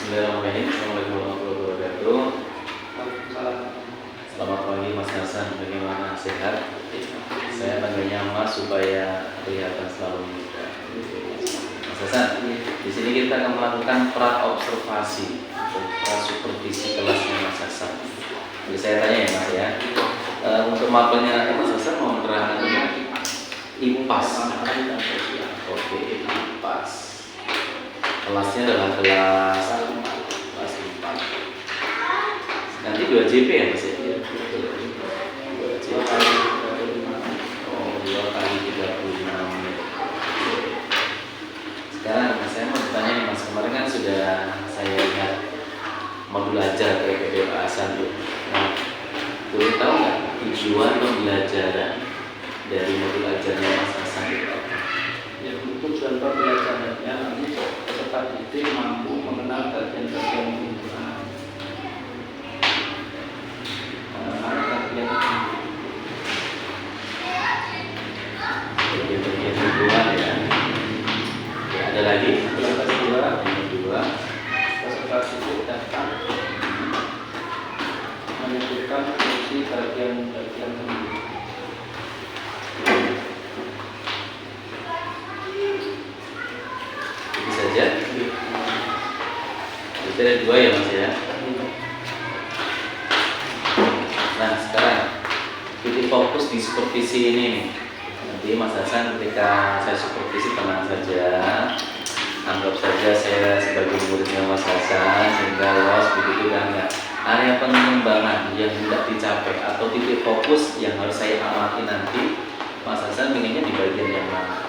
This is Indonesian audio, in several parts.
Bismillahirrahmanirrahim. Assalamualaikum warahmatullahi wabarakatuh. Selamat pagi Mas Hasan, bagaimana sehat? Saya panggilnya Mas supaya kelihatan selalu muda. Mas Hasan, di sini kita akan melakukan pra-observasi atau pra-supervisi kelasnya Mas Hasan. Jadi saya tanya ya Mas ya, untuk mapelnya Mas Hasan mau menerangkan IPAS. Oke, IPAS. Kelasnya adalah kelas 4. Nanti 2 JP ya Mas ya? 2 JP. Oh, 2 kali 36 menit. Sekarang saya mau bertanya nih Mas, kemarin kan sudah saya lihat modul ajar PPP Pak Hasan tuh. Nah, boleh tahu nggak tujuan pembelajaran dari modul ajarnya Mas Hasan itu apa? Ya, tujuan pembelajarannya nanti peserta didik mampu mengenal bagian-bagian lingkungan. Bagian lingkungan ya. Ada lagi? Yang kedua, peserta didik dapat menyebutkan fungsi bagian-bagian lingkungan. itu saja. Itu ada 2 ya Mas ya. Nah sekarang titik fokus di supervisi ini nih. Nanti Mas Hasan ketika saya supervisi tenang saja, anggap saja saya sebagai muridnya Mas Hasan sehingga lolos begitu kan enggak. Area pengembangan yang hendak dicapai atau titik fokus yang harus saya amati nanti, Mas Hasan inginnya di bagian yang mana?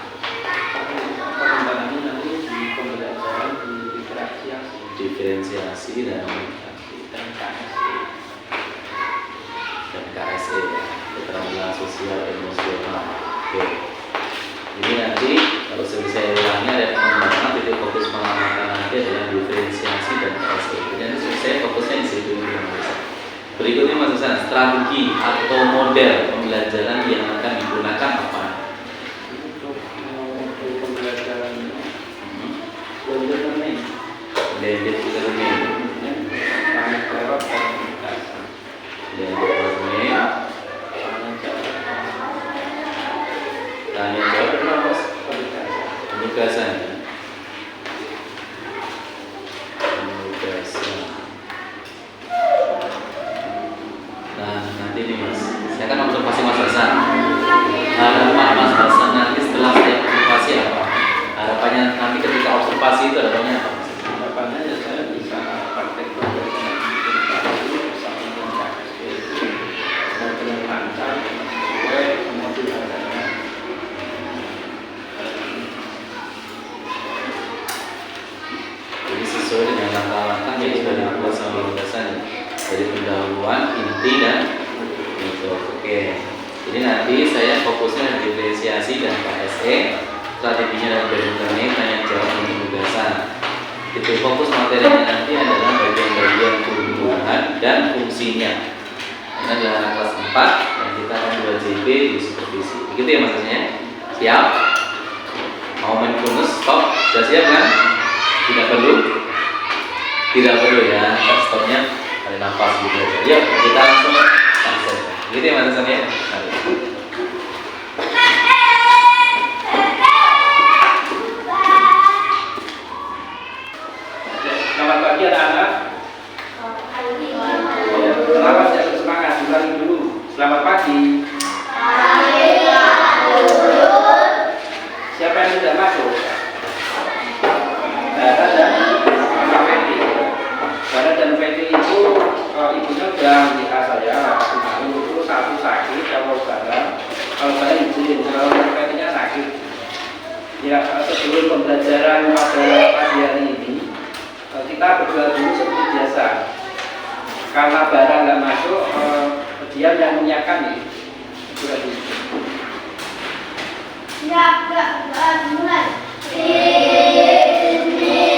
Pengembangannya nanti di pembelajaran di Diferensiasi dan KSE ya, keterampilan sosial emosional. Oke. Ini nanti kalau saya ulangnya ada pengembangan, titik fokus pengamatan nanti adalah diferensiasi dan KSE. Dan saya fokusnya di situ. Berikutnya Mas Hasan, strategi atau model pembelajaran yang akan digunakan apa? untuk pembelajaran blended learning, Blended learning. tanya jawab dan komunikasi. Blended learning. Tanya jawab dan Mas penugasan ya. Penugasan. Nah nanti nih Mas, saya kan observasi Mas Hasan. Harapan Mas Hasan nanti setelah saya observasi apa? Harapannya nanti ketika observasi itu harapannya apa? Harapannya ya saya bisa praktek bersama dengan KSP dan dengan lancar sesuai modul adanya. Jadi sesuai dengan langkah-langkah yang sudah dibuat sama Mas Hasan dari pendahuluan, inti dan itu. Oke. Jadi nanti saya fokusnya di diferensiasi dan KSE, strateginya dan blended, tanya jawab dan penugasan. Titik fokus materinya nanti adalah bagian-bagian kebutuhan dan fungsinya. Ini adalah anak kelas 4 yang kita akan 2 JP di supervisi. Begitu ya Mas Hasan ya? Siap? Mau main bonus? Stop? Sudah siap kan? Tidak perlu? Tidak perlu ya, stopnya tarik nafas gitu aja. Yuk kita langsung akses. Gitu ya Mas Hasan ya? Selamat pagi anak-anak. Selamat ya, semangat. Ulangi dulu. Selamat pagi. Siapa yang tidak masuk? Dara dan Feti. Dara dan Feti itu ibunya sudah nikah saya. Itu satu sakit, kalau saya izin, kalau Fetinya sakit. Ya, sebelum pembelajaran pada pagi hari ini, kita berdoa dulu seperti biasa. Karena barang nggak masuk, dia yang menyiapkan nih. Sudah dulu. Siap, mulai. Bismillahirrahmanirrahim.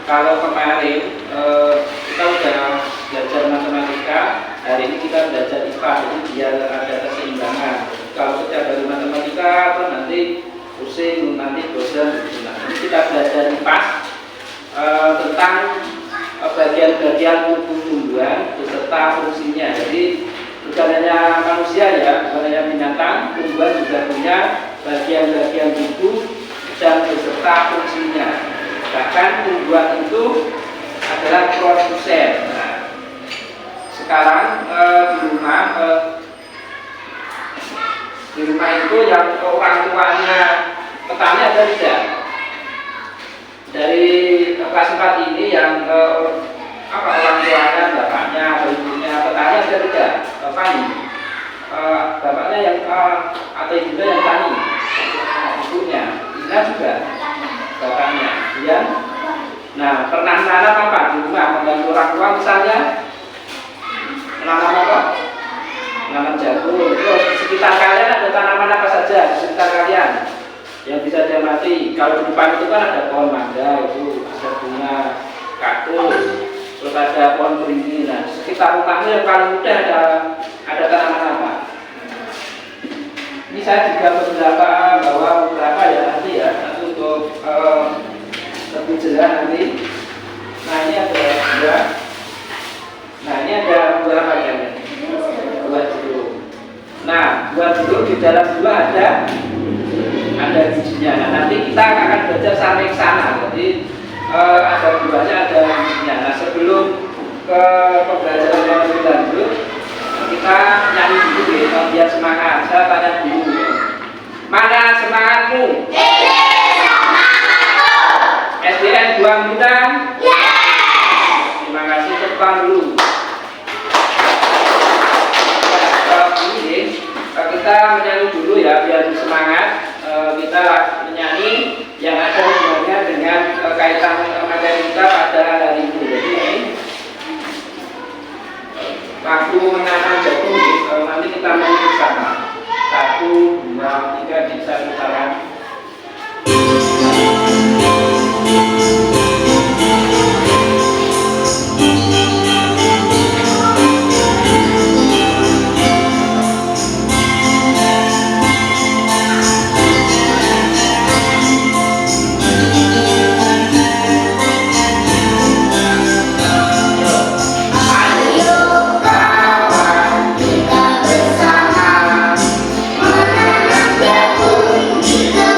Kalau kemarin kita udah belajar matematika, hari ini kita belajar IPA, jadi biar ada keseimbangan. Kalau kita dari matematika, kan nanti pusing, nanti bosan. Nah, ini kita belajar IPA tentang bagian-bagian tubuh tumbuhan beserta fungsinya. Jadi bukan hanya manusia ya, bukan hanya binatang, tumbuhan juga punya bagian-bagian tubuh dan beserta fungsinya. Bahkan tumbuhan itu adalah produsen. Nah, sekarang di rumah itu yang orang tuanya petani ada tidak? Dari kelas 4 ini yang orang tuanya, bapaknya atau ibunya petani ada tidak? Petani. Bapaknya yang atau ibunya yang tani, ibunya, ibunya juga bapaknya. Ya. Nah, pernah menanam apa di rumah? Membantu orang tua misalnya menanam apa? Menanam jagung. Terus di sekitar kalian ada tanaman apa saja di sekitar kalian yang bisa diamati? Kalau di depan itu kan ada pohon mangga, itu ada bunga kaktus, terus ada pohon beringin. Nah, di sekitar rumahnya yang paling mudah ada tanaman apa? Ini saya juga bawa beberapa ya nanti untuk lebih jelas nanti. Nah, ini ada buah. Nah, ini ada buah apa ya? Buah jeruk. Nah, buah jeruk di dalam buah ada bijinya. Nah, nanti kita akan belajar sampai ke sana. Jadi ada buahnya, ada bijinya. Nah, sebelum ke pembelajaran yang lebih lanjut, kita nyanyi dulu ya, biar semangat. Saya tanya dulu. Mana semangatmu? SDN 2 Bintang? Yes! Terima kasih, tekan dulu. Ini kita menyanyi dulu ya, biar semangat. Kita menyanyi yang ada hubungannya dengan kaitan materi kita pada hari ini. Jadi ini waktu menanam jagung, nanti kita main bersama. 1, 2, 3 bisa putaran. Kita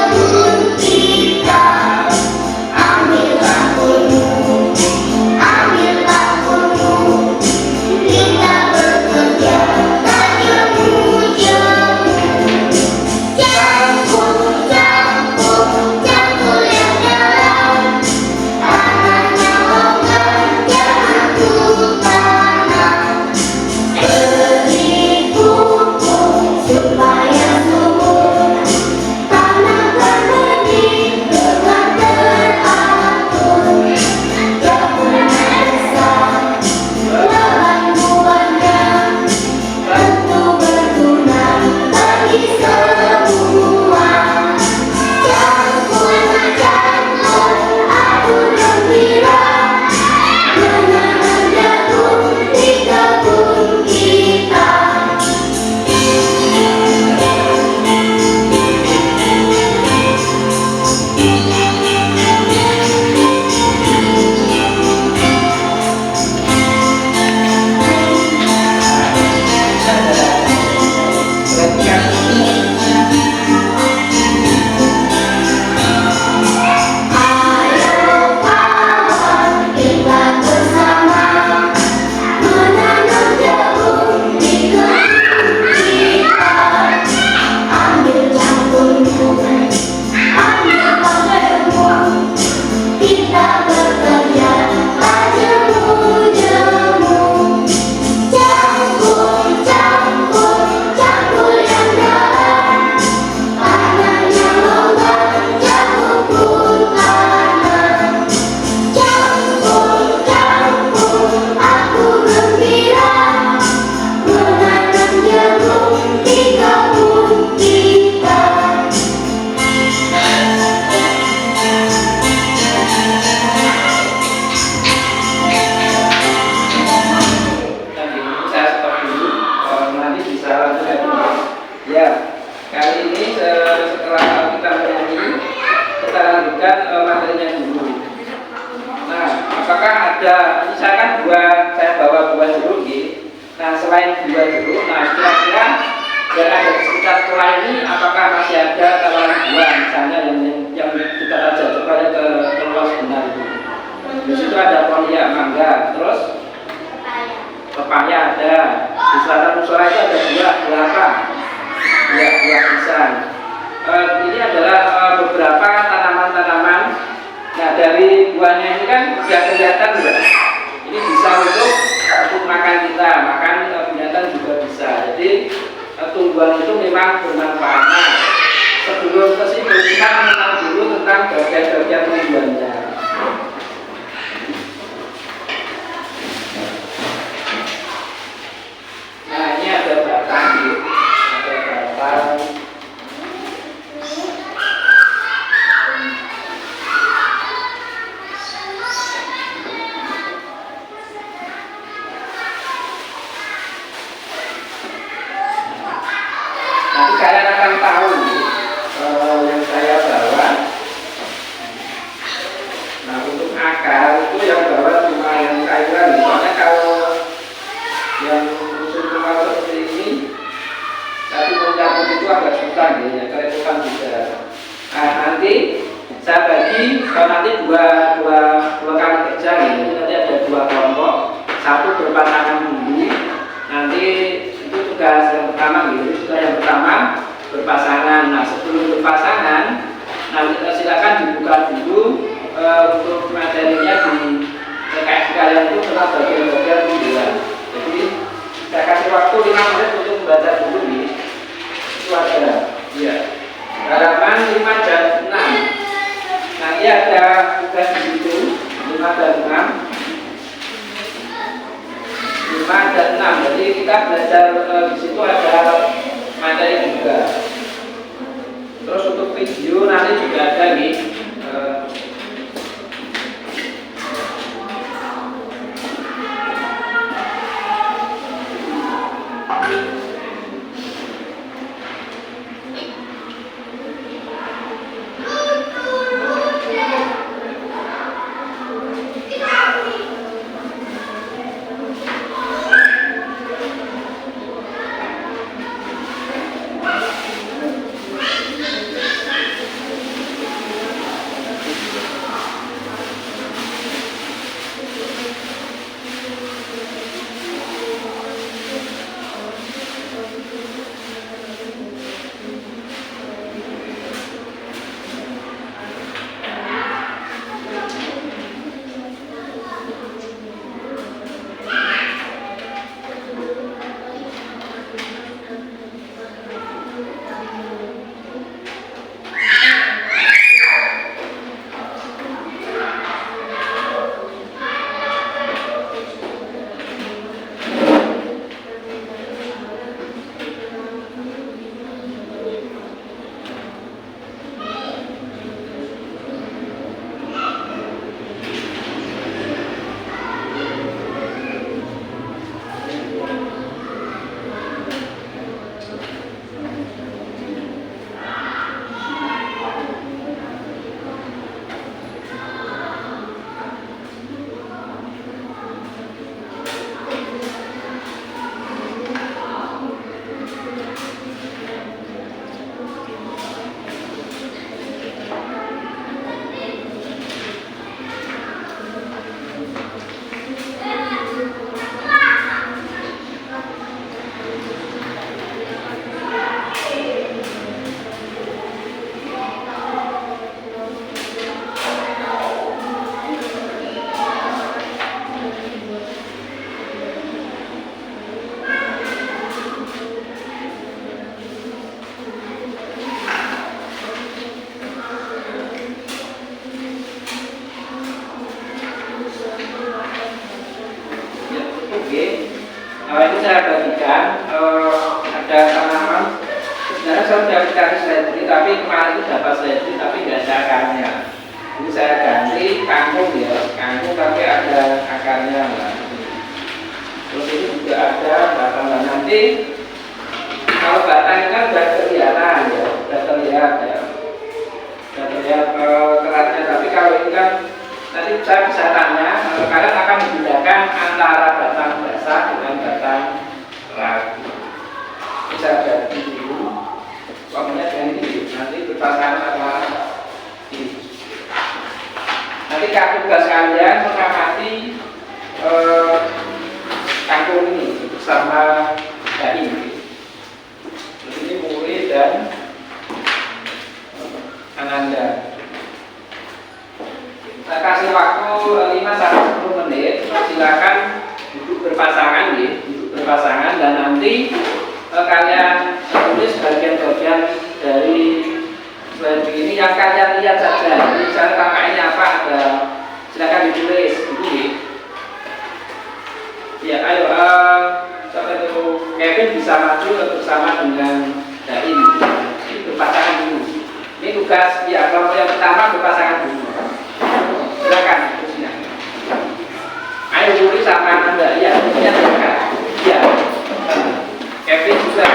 yang dua dulu. Nah, kira-kira yang ada di sekitar sekolah ini apakah masih ada tawaran buah, misalnya yang kita aja coba ke luas benar itu. Di situ ada pohon mangga, terus pepaya ada. Di selatan musola itu ada buah apa? Buah pisang. Ini adalah beberapa tanaman-tanaman. Nah, dari buahnya ini kan sudah kelihatan ya. Ini bisa untuk makan kita, makan binatang juga bisa. Jadi tumbuhan itu memang bermanfaat. Nah, sebelum ke sini kita mengenal dulu tentang bagian-bagian tumbuhannya. Nah, ini ada batang, ada batang. Nanti kalian akan tahu yang saya bawa. Nah, untuk akar itu yang bawa cuma yang sayuran. Soalnya kalau yang usul rumah seperti ini, tapi mencabut itu agak susah ya, kerepotan juga. Nah, nanti saya bagi, kalau nanti dua kali kerja ya, nanti ada dua kelompok, satu berpasangan dulu. Nanti itu tugas yang pertama gitu. Tugas yang pertama berpasangan. Nah, sebelum berpasangan, nanti silakan dibuka dulu untuk materinya di TKS kalian itu tentang bagian-bagian tumbuhan. Jadi saya kasih waktu 5 menit untuk membaca dulu nih. Itu ada, ya, halaman 5 dan 6. Nanti ada tugas di situ 5 dan 6. 5 dan 6. Jadi kita belajar di situ ada materi juga. Terus untuk video nanti juga ada nih. Ini saya bagikan ada tanaman. Sebenarnya saya sudah dikasih seledri, tapi kemarin itu dapat seledri tapi nggak ada akarnya. Ini saya ganti kangkung ya, kangkung tapi ada akarnya. Terus ini juga ada batang. Nanti kalau batang kan sudah kelihatan ya, sudah terlihat ya, sudah terlihat keratnya. Tapi kalau ini kan nanti saya bisa tanya, kalian akan membedakan antara batang basah dengan batang keras. tugas kalian mengamati kampung ini bersama dai. Ini Muri dan Ananda. Kita kasih waktu 5-10 menit. Silakan duduk berpasangan, ya. Duduk berpasangan dan nanti kalian tulis bagian-bagian dari slide ini yang kalian lihat saja. Misalnya kakaknya apa ada, silakan ditulis. Ya, ayo, sampai itu Kevin bisa maju bersama dengan Dain. Ini berpasangan dulu. Ini tugas ya, kelompok yang pertama berpasangan dulu. Silakan terusnya. Ayo Muri sama Anda, ya, silakan. Ya, Kevin juga.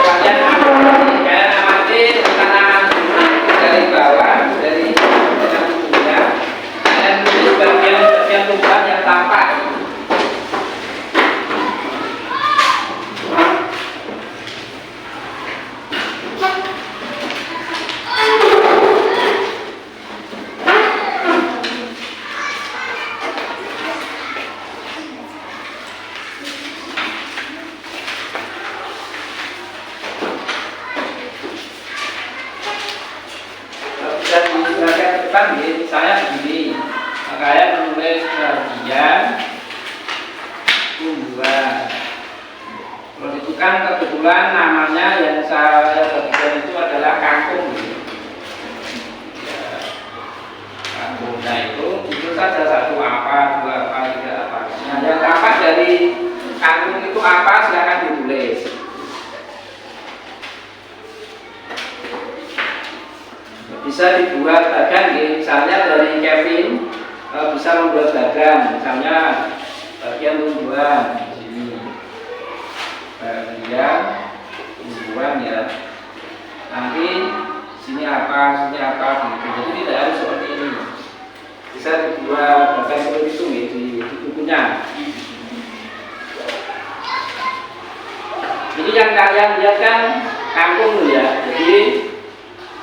Kalian amati tanaman dari bawah, dari ujungnya. Kalian tulis bagian tumbuhan yang tampak. Dan di bagian depan, misalnya begini, kalian menulis bagian tumbuhan. Kalau itu kan kebetulan namanya yang saya bagikan itu adalah kangkung. Ya, kangkung. Nah itu saja satu apa, dua apa, tiga apa. Nah yang tampak dari kangkung itu apa, silakan ditulis. Bisa dibuat bagan, misalnya dari Kevin bisa membuat bagan, misalnya bagian tumbuhan di sini, bagian tumbuhan ya. Nanti sini apa, gitu. Jadi tidak harus seperti ini. Bisa dibuat bagan seperti itu di bukunya. Ini yang kalian lihat kan kangkung ya. Jadi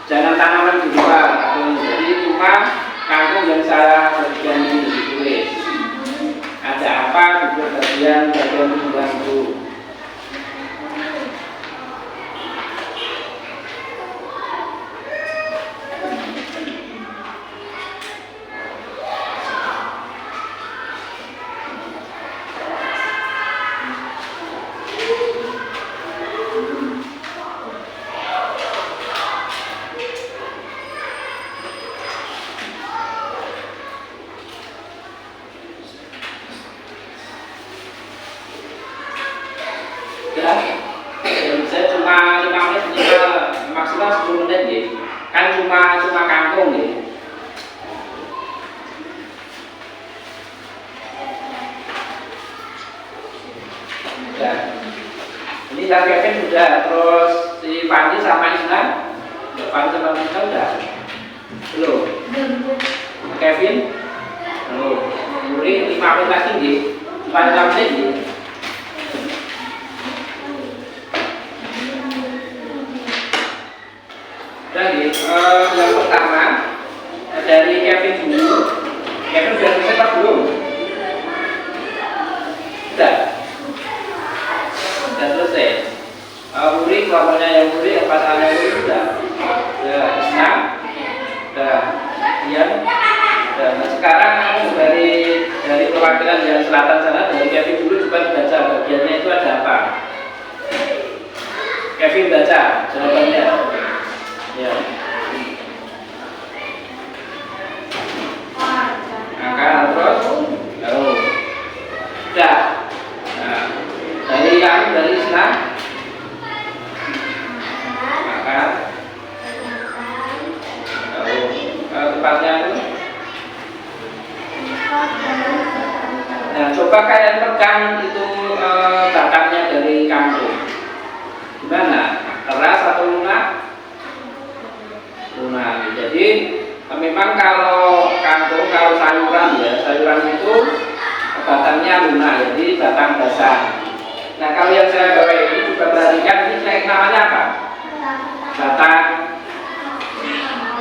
jangan tanaman di luar, jadi cuma kangkung yang saya bagian ini ditulis. Ada apa di bagian tumbuhan itu. Saya cuma 5 menit, maksimal 10 menit ya. Kan cuma kangkung ya. Udah. Ini yang Kevin sudah, terus si Fandi sama Isna. Fandi sama Isna udah. Belum. Kevin belum. Muri 5 menit lagi ya. 5 menit ya. Jadi yang pertama dari Kevin dulu. Kevin sudah selesai apa belum? Sudah selesai. Muri, kelompoknya yang Muri, yang pasangannya Muri sudah. Isna, sudah. Ian. Dan sekarang dari perwakilan yang selatan sana, dari Kevin dulu coba baca bagiannya itu ada apa? Kevin baca jawabannya. Ya. Angkat terus. Lalu. Sudah. Nah, dari Isna. Angkat. Lalu tempatnya itu. Nah, coba kalian pegang itu batangnya dari kampung. Gimana? Keras atau lunak? sayuran itu batangnya lunak, jadi batang basah. Nah kalau yang saya bawa ini juga perhatikan, ini namanya apa? Batang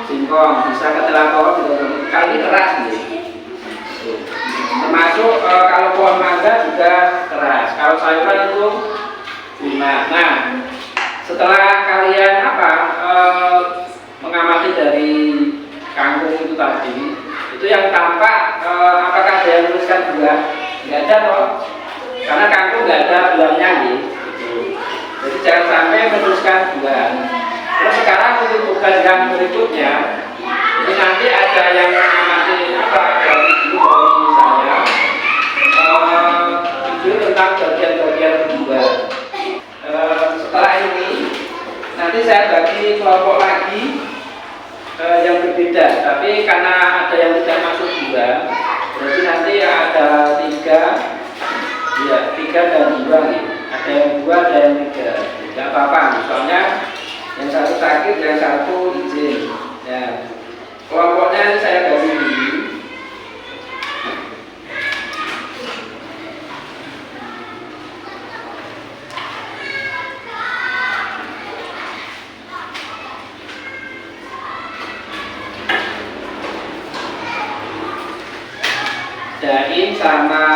singkong, bisa ketelah pohon kalau ini keras nih. Termasuk kalau pohon mangga juga keras. Kalau sayuran itu lunak. Nah setelah kalian mengamati dari kangkung itu tadi, itu yang tampak apakah ada yang menuliskan buah? Nggak ada toh, karena kangkung nggak ada buahnya gitu. Jadi jangan sampai menuliskan buah. Terus sekarang untuk tugas yang berikutnya, ini nanti ada yang mengamati dari saya video tentang bagian-bagian buah. Setelah ini nanti saya bagi kelompok lagi yang berbeda, tapi karena ada yang tidak masuk juga, berarti nanti ada tiga dan dua gitu. Ada yang dua, ada yang tiga, tidak apa-apa. Misalnya yang satu sakit, yang satu izin. Ya, kelompoknya saya bagi dulu. Daim sama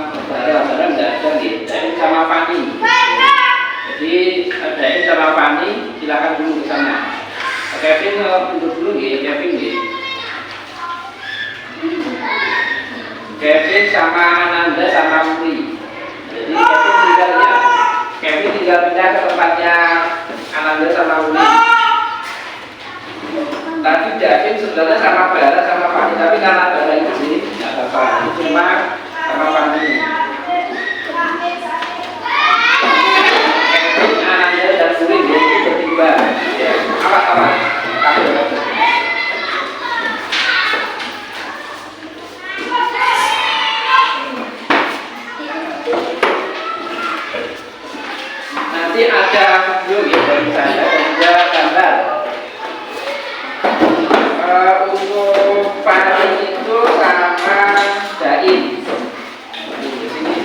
barang nggak ada nih. Daim sama Fani. Jadi Daim sama Fani silakan dulu ke sana. Kevin duduk dulu nih, Kevin nih. Kevin sama Nanda sama Muri. Jadi Kevin tinggal pindah ke tempatnya Ananda sama Muri. Tadi Davin sebenarnya sama Bara sama Fani, tapi karena Bara itu sih nggak apa-apa, itu cuma sama Fani. Kevin, Ananda dan Muri itu bertiga. Ya, apa? Nanti ada video ya dari saya dan juga gambar. Untuk Fani itu sama Daim. Di sini.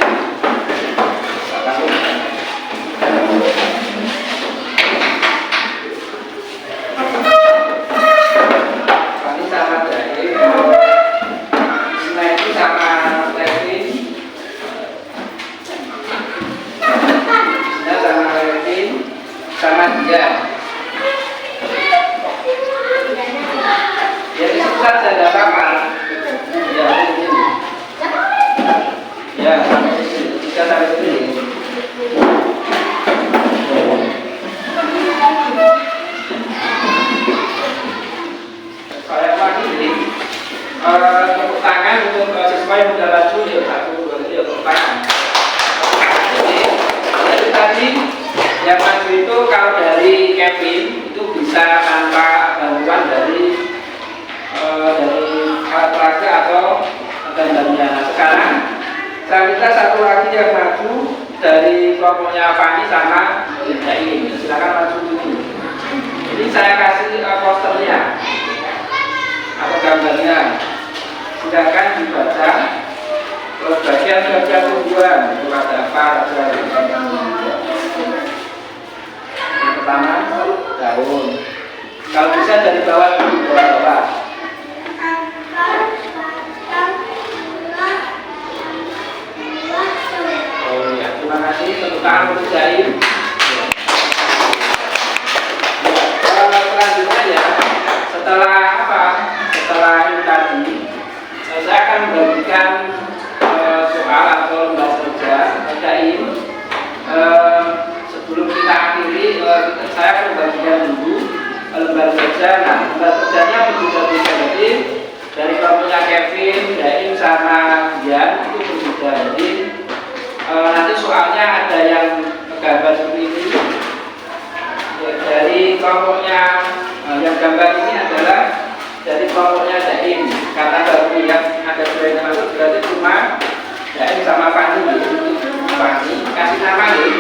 Fani sama Daim. Sina itu sama Levin. Sina sama Levin sama dia. Jadi susah ada apa? Ya ini. Ya sampai sini. Kita sampai sini. Saya lagi ini tepuk tangan untuk siswa yang sudah maju ya 1, 2, 3 tepuk tangan. Jadi tadi yang maju itu kalau dari Kevin itu bisa tanpa bantuan dari alat peraga atau gambarnya. Nah, sekarang saya minta satu lagi yang maju dari kelompoknya Fani sama Daim. Silakan maju dulu. Ini saya kasih posternya atau gambarnya. Silakan dibaca. Terus bagian tumbuhan itu ada apa? Yang pertama daun. Kalau bisa dari bawah dulu, bawah. Oh ya, terima kasih. Tepuk tangan untuk Daim. Selanjutnya ya, setelah ini tadi, saya akan membagikan soal atau lembar kerja Daim. Sebelum kita akhiri, saya akan membagikan dulu lembar kerja. Nah, lembar kerjanya berbeda-beda. Jadi dari kelompoknya Kevin, Daim sama Dian itu berbeda. Jadi nanti soalnya ada yang gambar seperti ini. Dari kelompoknya yang gambar ini adalah dari kelompoknya Daim. Karena baru yang ada dua yang masuk berarti cuma Daim sama Fani. Fani kasih nama nih.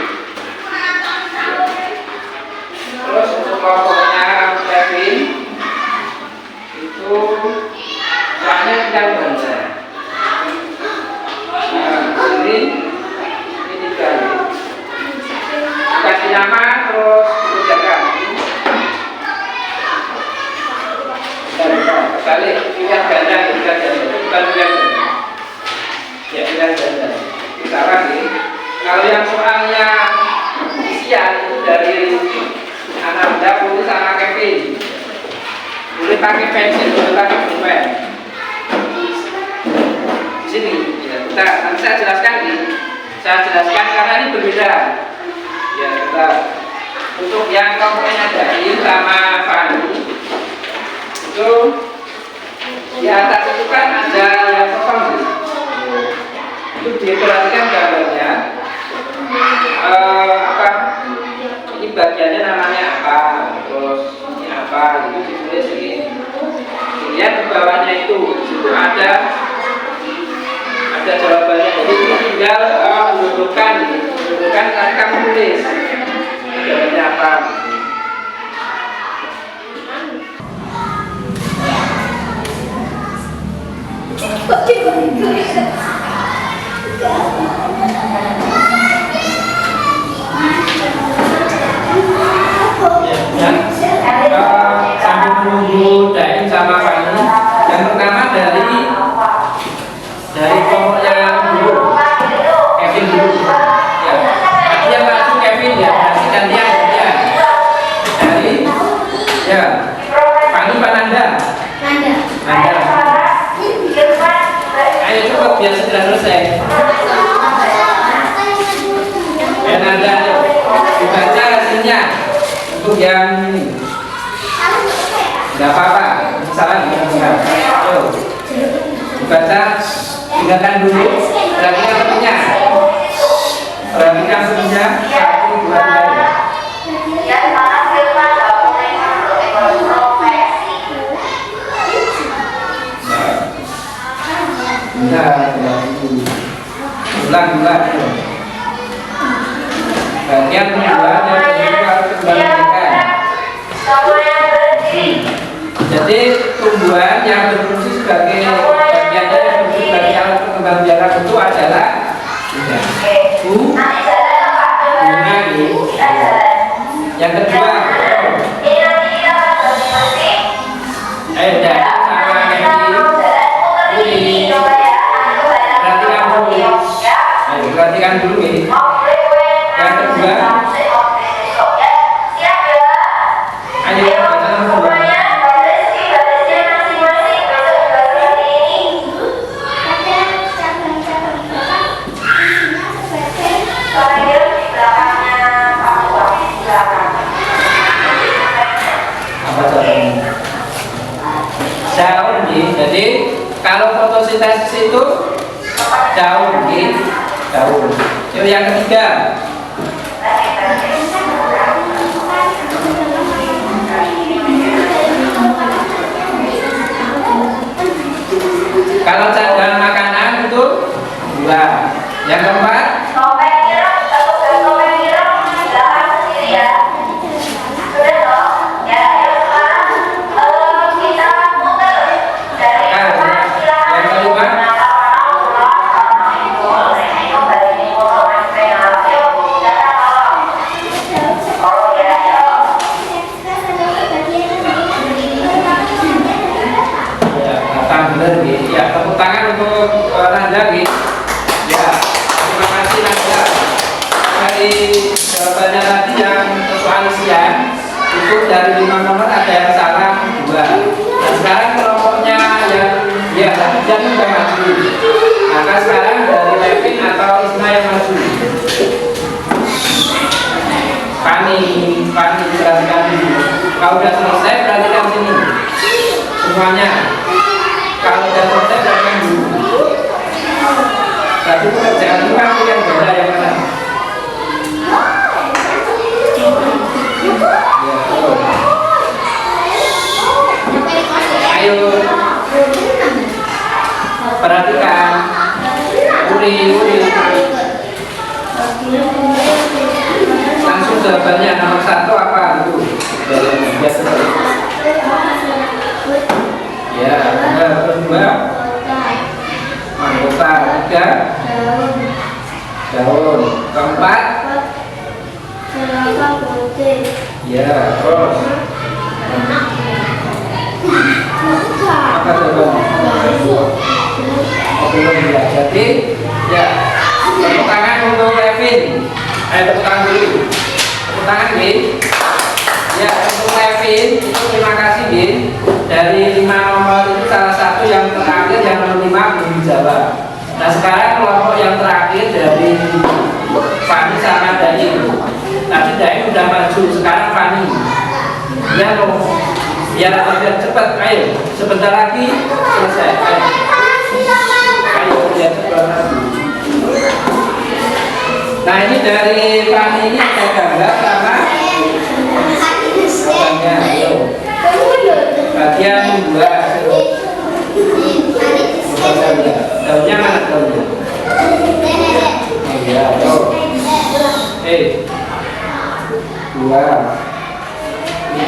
Terus untuk kelompoknya Kevin itu soalnya tidak benar. nama terus kerjakan. Balik pilihan ganda, bukan pilihan ganda. Ya pilihan ganda. Misalkan nih, kalau yang soalnya isian itu dari Ananda, Putri sama Kevin, boleh pakai pensil, boleh pakai pulpen. Di sini, ya, nanti saya jelaskan nih. Saya jelaskan karena ini berbeda. Ya, kita untuk yang kelompoknya Dain sama Fani itu di atas itu kan ada yang kosong nih. Itu diperhatikan gambarnya. Ini bagiannya namanya apa, terus ini apa, gitu ditulis ini. Lihat di bawahnya itu ada jawabannya. Jadi ini tinggal mendudukan nanti kamu tulis jawabannya apa. Sambil menunggu Dain sama Fani, yang pertama dari kelompok yang dulu, Kevin dulu. Ya, nanti yang maju Kevin ya, nanti gantian. Dari ya, Fani Pananda. Ayo cepat biar segera selesai. Nanda, dibaca hasilnya untuk yang ini. Tidak apa-apa, salah benar. Ayo, dibaca, tinggalkan dulu. Perhatikan temennya. Perhatikan temennya. 1, 2, 3. Ulang. Bagian tumbuhan yang harus kembalikan. Jadi tumbuhan yang berfungsi sebagai bagian dari alat perkembang biakan itu adalah bunga. Yang kedua, perhatikan dulu ya. Yang kedua, ayo baca nomor 2. Apa jawabannya? Daun nih. Jadi kalau fotosintesis itu daun nih, daun. Yuk yang ketiga. Kalau cadangan makanan itu buah. Yang keempat, ya, tepuk tangan untuk Nanda gitu. Ya, terima kasih Nanda. Dari jawabannya tadi yang soal isian itu dari 5 nomor ada yang salah 2. Nah, sekarang kelompoknya yang jangan sudah maju. Maka sekarang dari Kevin atau Isma yang maju. Fani perhatikan dulu. Kalau sudah selesai perhatikan sini semuanya. Kalau sudah selesai perhatikan dulu. Tapi pekerjaan rumah itu yang beda yang mana? Ya, ayo perhatikan. Uri. Langsung jawabannya nomor 1 apa itu? Biasa. Ya, kedua anggota, 3 daun, keempat berapa putih? Ya, terus apa jawabannya? Oh, belum ya. Jadi ya, tepuk tangan untuk Kevin. Ayo tepuk tangan dulu. Tepuk tangan, Bin. Ya, untuk Kevin itu terima kasih, Bin. Dari 5 nomor itu salah satu yang terakhir yang nomor 5 belum dijawab. Nah, sekarang kelompok yang terakhir dari Fani sama Daim. Tadi Daim udah maju, sekarang Fani. Ya, loh. Biar cepat, ayo. Sebentar lagi selesai. Ayo, biar cepat lagi. Nah, ini dari Fani ini ada gambar sama gambarnya. Ayo. Bagian 2. Daunnya mana daunnya? Iya, tuh. 2. Ini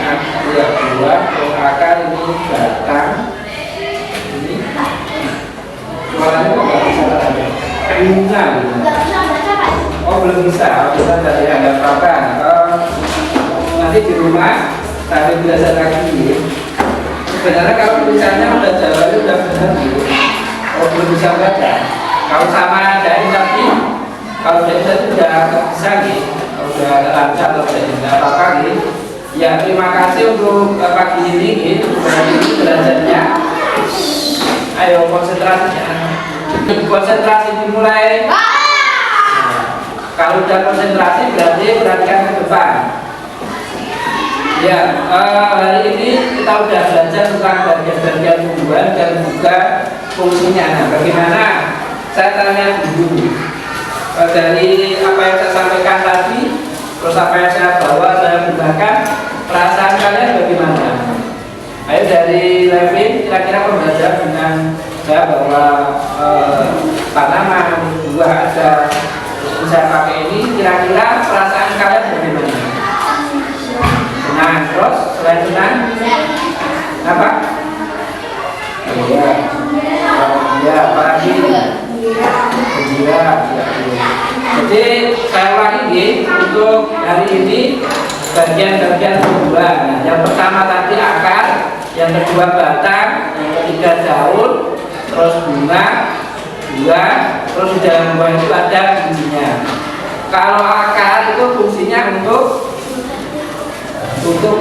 ya 2. Terus akar ini batang. Ini. Suaranya kok nggak bisa ada? Bunga gitu. Oh, belum bisa. Bisa dari ada apa? Nanti di rumah sambil belajar lagi. Sebenarnya kalau tulisannya udah jawabannya udah benar gitu. Oh, belum bisa baca. Kalau sama dari tadi, kalau dari tadi udah bisa gitu, udah lancar atau tidak apa-apa gitu. Ya, terima kasih untuk pagi ini gitu. Belajarnya. Ayo konsentrasinya. Konsentrasi dimulai. Kalau udah konsentrasi berarti perhatikan ke depan. Ya, hari ini kita udah belajar tentang bagian-bagian tumbuhan dan juga fungsinya. Nah, bagaimana? Saya tanya dulu. Dari apa yang saya sampaikan tadi, terus apa yang saya bawa, saya gunakan, perasaan kalian bagaimana? Ayo dari Levin, kira-kira pembelajaran dengan saya bawa tanaman, buah ada, bisa pakai ini, kira-kira perasaan kalian bagaimana? Senang, terus selain senang apa? Iya, ya, apalagi gembira. Jadi saya ulangi untuk hari ini bagian-bagian tumbuhan. Nah, yang pertama tadi akar, yang kedua batang, yang ketiga daun, terus bunga, buah, terus di dalam buah itu ada fungsinya. Kalau akar itu fungsinya untuk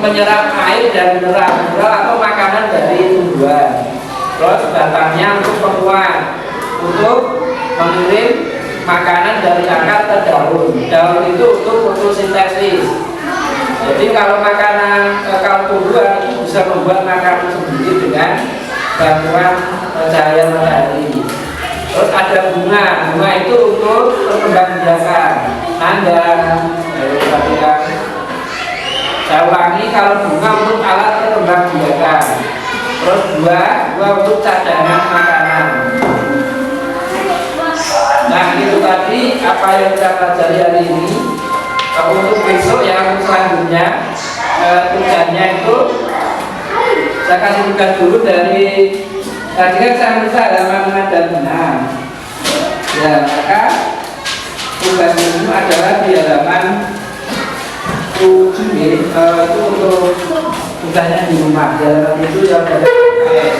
menyerap air dan mineral atau makanan dari tumbuhan. Terus batangnya untuk penguat, untuk mengirim makanan dari akar ke daun. Daun itu untuk fotosintesis. Jadi kalau tumbuhan itu bisa membuat makanan sendiri dengan bantuan cahaya matahari. Terus ada bunga itu untuk perkembangbiakan. Saya ulangi, kalau bunga untuk alat perkembangbiakan. Terus buah untuk cadangan makanan. Nah, itu tadi apa yang kita pelajari hari ini. Untuk besok yang selanjutnya tugasnya itu saya kasih tugas dulu dari tadi kan saya minta halaman 5 dan 6. Ya, maka tugas itu adalah di halaman 7 itu untuk tugasnya di rumah. Di halaman itu yang ada PS.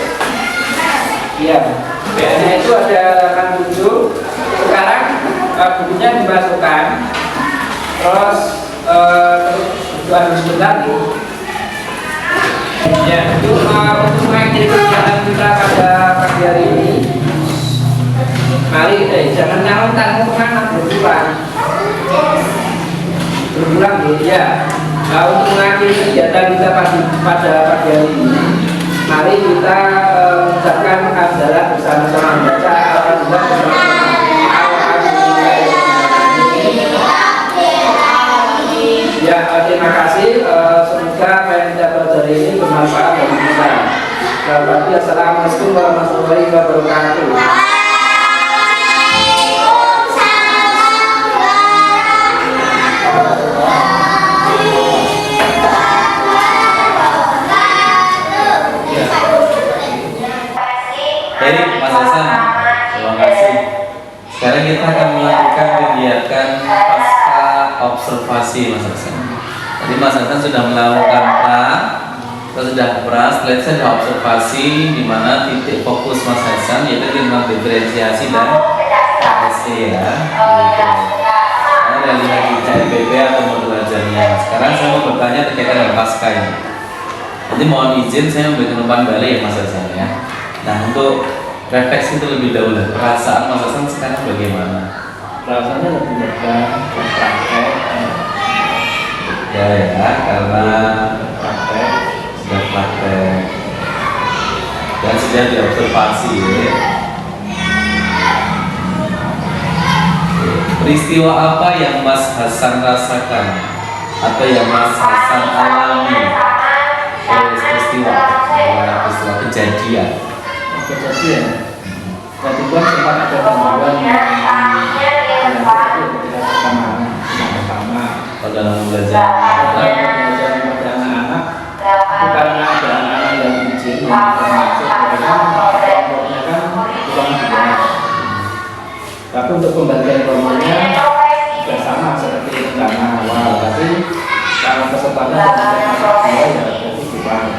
Iya, PS-nya itu ada halaman 7. Sekarang bukunya dimasukkan. Terus sebentar nih. Ya, untuk mengakhiri kegiatan kita pada pagi hari ini, mari jangan nyalonkan kemana berpulang ya. Nah, untuk mengakhiri kegiatan kita pada pagi hari ini, mari kita ucapkan hamdalah bersama-sama membaca Al-Fatihah bersama-sama. Ya, terima kasih. Semoga apa yang kita pelajari ini bermanfaat bagi kita. Assalamualaikum warahmatullahi wabarakatuh. Baik, Mas Hasan, terima kasih. Sekarang kita akan melakukan kegiatan pasca observasi. observasi Mas Hasan. Jadi Mas Hasan sudah melakukan slide saya sudah observasi di mana titik fokus Mas Hasan yaitu tentang diferensiasi dan KSE ya. Dari lagi CPP atau modul ajarnya. Sekarang saya mau bertanya terkait dengan pasca ini. Nanti mohon izin saya memberikan umpan balik ya Mas Hasan ya. Nah untuk refleksi terlebih dahulu, perasaan Mas Hasan sekarang bagaimana? Rasanya lebih lega, praktek. Ya karena Praktek. sudah praktek dan sudah diobservasi ya. Peristiwa apa yang Mas Hasan rasakan atau yang Mas Hasan alami? Peristiwa kejadian. Tadi pun sempat ada gangguan yang ketika pertama Dalam belajar pada anak-anak itu karena ada anak-anak yang izin yang termasuk kemudian kelompoknya kan kurang jelas. Tapi untuk pembagian kelompoknya sudah sama seperti rencana awal, tapi kalau pesertanya sudah masuk dua ya berarti kurang.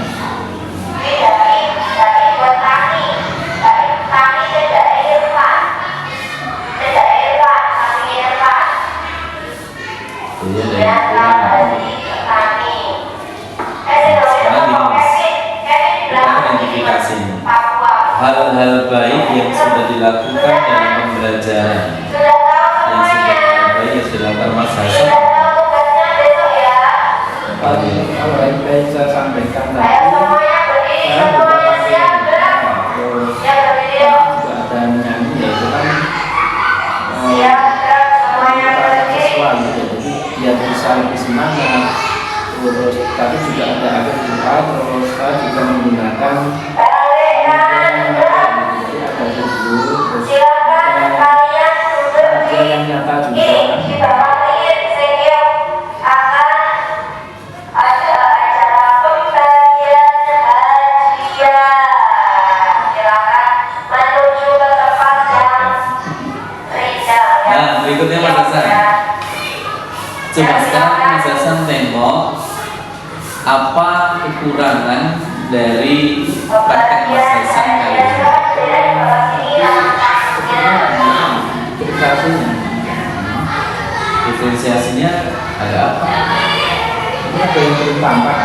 Hal-hal baik yang sudah dilakukan dalam pembelajaran yang sudah dilakukan Mas Hasan. Kalau baik saya sampaikan tadi, saya juga ada nyanyi yaitu kan siswa gitu, jadi biar bisa lebih semangat. Terus tapi juga ada akhir doa, terus saya juga menggunakan yang nyata juga. Nah berikutnya Mas Hasan. Coba sekarang Mas Hasan tengok apa kekurangan dari praktek Mas Hasan kali ini. Diferensiasinya ada apa? Ini ada yang belum tampak.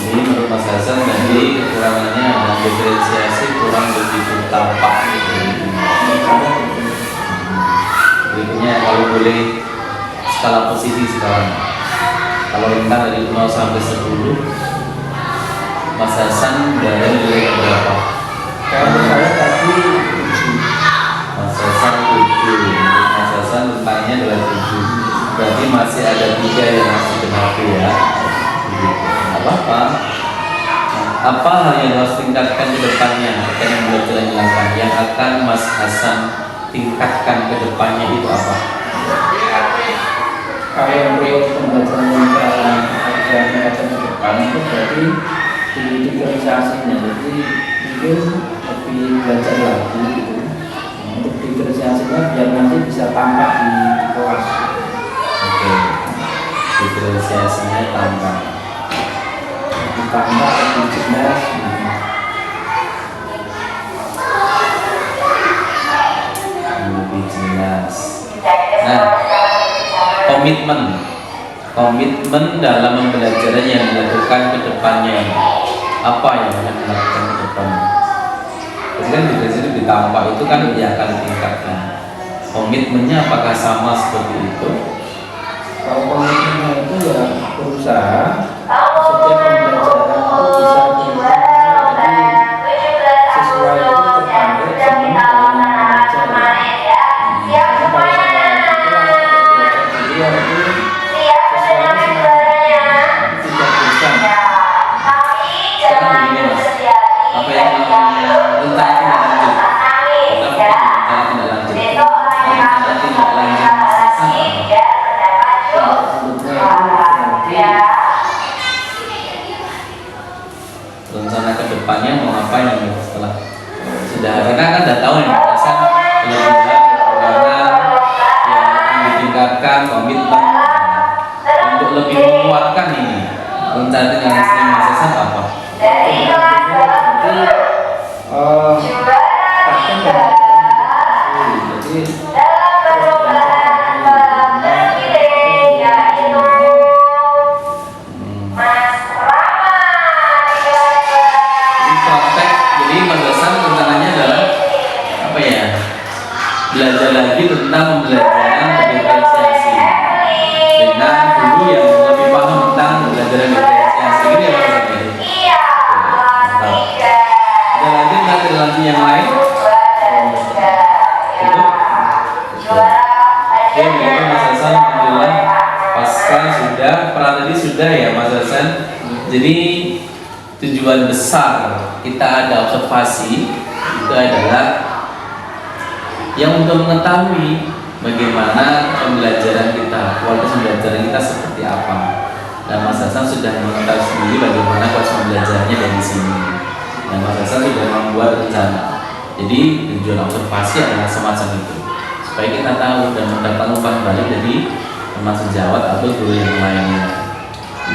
Ini menurut Mas Hasan tadi kekurangannya ada diferensiasi kurang begitu tampak gitu. Berikutnya kalau boleh skala posisi sekarang. Kalau rentang dari 0 sampai 10, Mas Hasan berada di nilai berapa? Kalau saya tadi Mas Hasan 7. Mas Hasan rentangnya adalah 7. Berarti masih ada 3 yang masih benar ya. Apa? Apa hal yang harus tingkatkan ke depannya terkait dengan belajar dilakukan yang akan Mas Hasan tingkatkan ke depannya itu apa? kalau untuk pembelajaran yang akan ke depan itu berarti di diferensiasinya, jadi mungkin lebih belajar lagi gitu untuk diferensiasinya biar nanti bisa tampak di kelas. Oke, diferensiasinya tampak. Tambah lebih jelas. Lebih jelas. Nah, komitmen dalam pembelajaran yang dilakukan ke depannya apa yang akan dilakukan ke depannya? Jadi kan di sini ditambah itu kan dia akan ditingkatkan. Komitmennya apakah sama seperti itu? Kalau komitmennya itu ya berusaha setiap pembelajaran itu bisa sesuai itu tertarik senang dalam belajar. Apa yang tentang tidak lanjut? Tentang tidak lanjut. Tentang tidak lanjut. rencana ke depannya mau ngapain nih setelah sudah, karena kan udah tahu nih batasan kelebihan kekurangan yang akan ditingkatkan komitmen. Untuk lebih menguatkan ini rencana dengan istri Mas Hasan apa? Belajar lagi tentang pembelajaran diferensiasi dengan guru yang lebih paham tentang pembelajaran diferensiasi. Ini yang harus saya. Ada lagi materi yang lain? Oke, begitu Mas Hasan, alhamdulillah pasca sudah, peran tadi sudah ya Mas Hasan. Jadi tujuan besar kita ada observasi itu adalah yang untuk mengetahui bagaimana pembelajaran kita, kualitas pembelajaran kita seperti apa. Dan Mas Hasan sudah mengetahui sendiri bagaimana kualitas pembelajarannya dari sini. Dan Mas Hasan sudah membuat rencana. Jadi tujuan observasi adalah semacam itu, supaya kita tahu dan mendapat umpan balik dari teman sejawat atau guru yang lainnya.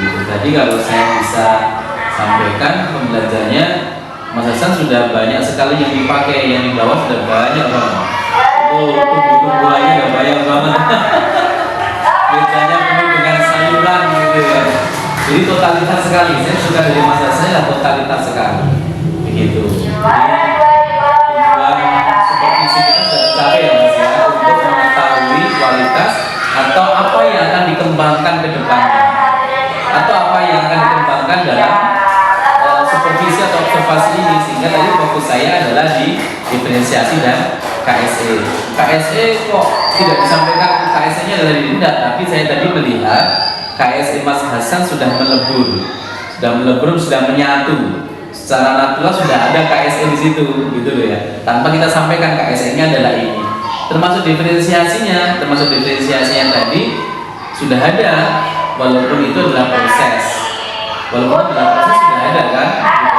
Gitu. Tadi kalau saya bisa sampaikan pembelajarannya, Mas Hasan sudah banyak sekali yang dipakai, yang di bawah sudah banyak banget. Tumbuh-tumbuh aja gak bayang banget. Biasanya penuh dengan sayuran gitu ya. Jadi totalitas sekali. Saya suka dari Mas Hasan lah, totalitas sekali. Begitu. Jadi tujuan supervisi kita sudah tercapai ya Mas ya, untuk mengetahui kualitas atau apa yang akan dikembangkan ke depannya, atau apa yang akan dikembangkan dalam supervisi atau observasi ini. Sehingga tadi fokus saya adalah di diferensiasi dan KSE. KSE kok tidak disampaikan KSE-nya adalah ditindak, tapi saya tadi melihat KSE Mas Hasan sudah melebur, sudah menyatu. Secara natural sudah ada KSE di situ, gitu loh ya. Tanpa kita sampaikan KSE-nya adalah ini. Termasuk diferensiasinya tadi sudah ada, walaupun itu adalah proses. Walaupun adalah proses sudah ada kan.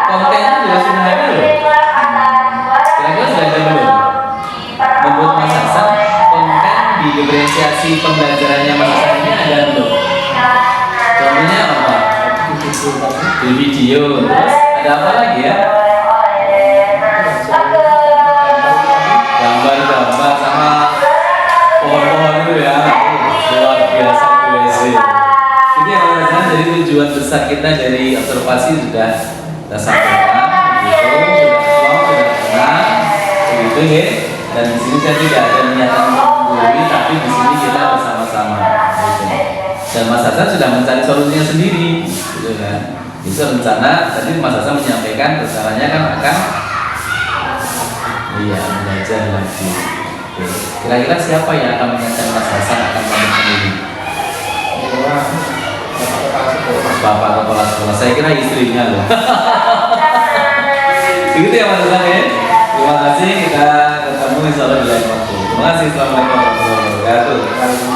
Kontennya juga sudah ada loh. Kira-kira sudah ada belum? Menurut Mas Hasan, konten di diferensiasi pembelajarannya Mas Hasan ini ada belum? Contohnya apa? Di video, terus ada apa lagi ya? Gambar-gambar sama pohon-pohon itu ya, luar biasa BSC. Ini yang Mas Hasan, jadi tujuan besar kita dari observasi sudah kita sampaikan, sudah tenang, begitu ya. Dan di sini saya tidak ada niatan menggurui, tapi di sini kita bersama-sama. Gitu. Dan Mas Hasan sudah mencari solusinya sendiri, gitu kan. Itu rencana tadi Mas Hasan menyampaikan rencananya kan akan belajar lagi. Oke. Kira-kira siapa yang akan menyampaikan Mas Hasan akan melanjutkan ini? Bapak kepala sekolah. Saya kira istrinya loh. Begitu ya Mas Hasan ya. Terima kasih, kita ketemu insya Allah di lain waktu. Terima kasih, assalamualaikum warahmatullahi wabarakatuh.